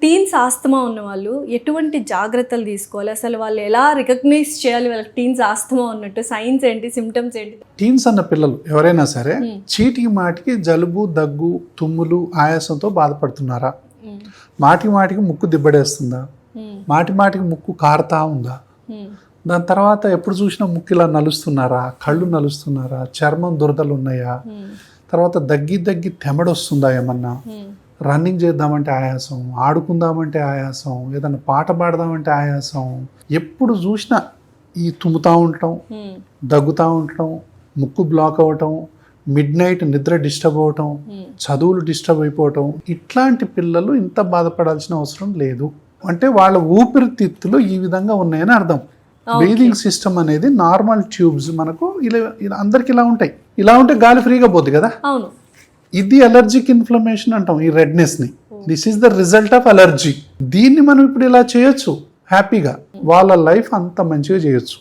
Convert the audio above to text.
Teens asthma ఉన్న వాళ్ళు ఎటువంటి జాగ్రత్తలు తీసుకోవాలి, అసలు వాళ్ళు ఎలా రికగ్నైజ్ చేయాలి వాళ్ళకి టీన్స్ ఆస్తమా ఉన్నట్టు, సైన్స్ ఏంటి, సిమ్టమ్స్ ఏంటి? టీన్స్ అన్న పిల్లలు ఎవరైనా సరే చీటికి మాటికి జలుబు, దగ్గు, తుమ్ములు, ఆయాసంతో బాధపడుతున్నారా? మాటికి మాటికి ముక్కు దిబ్బడేస్తుందా? మాటి మాటికి ముక్కు కారుతా ఉందా? దాని తర్వాత ఎప్పుడు చూసినా ముక్కు ఇలా నలుస్తున్నారా? కళ్ళు నలుస్తున్నారా? చర్మం దురదలు ఉన్నాయా? తర్వాత దగ్గి తెమడొస్తుందా? ఏమన్నా రన్నింగ్ చేద్దామంటే ఆయాసం, ఆడుకుందామంటే ఆయాసం, ఏదన్నా పాట పాడదామంటే ఆయాసం, ఎప్పుడు చూసినా ఈ తుమ్ముతూ ఉండటం, దగ్గుతూ ఉండటం, ముక్కు బ్లాక్ అవ్వటం, మిడ్ నైట్ నిద్ర డిస్టర్బ్ అవ్వటం, చదువులు డిస్టర్బ్ అయిపోవటం, ఇట్లాంటి పిల్లలు ఇంత బాధపడాల్సిన అవసరం లేదు. అంటే వాళ్ళ ఊపిరితిత్తులు ఈ విధంగా ఉన్నాయని అర్థం. బ్రీదింగ్ సిస్టమ్ అనేది నార్మల్ ట్యూబ్స్ మనకు ఇలా అందరికి ఇలా ఉంటాయి. ఇలా ఉంటే గాలి ఫ్రీగా పోద్ది కదా. అవును, ఇది అలర్జిక్ ఇన్ఫ్లమేషన్ అంటాం ఈ రెడ్నెస్ ని. This is the result of allergy. దీన్ని మనం ఇప్పుడు ఇలా చేయొచ్చు హ్యాపీగా, వాళ్ళ లైఫ్ అంత మంచిగా చేయొచ్చు.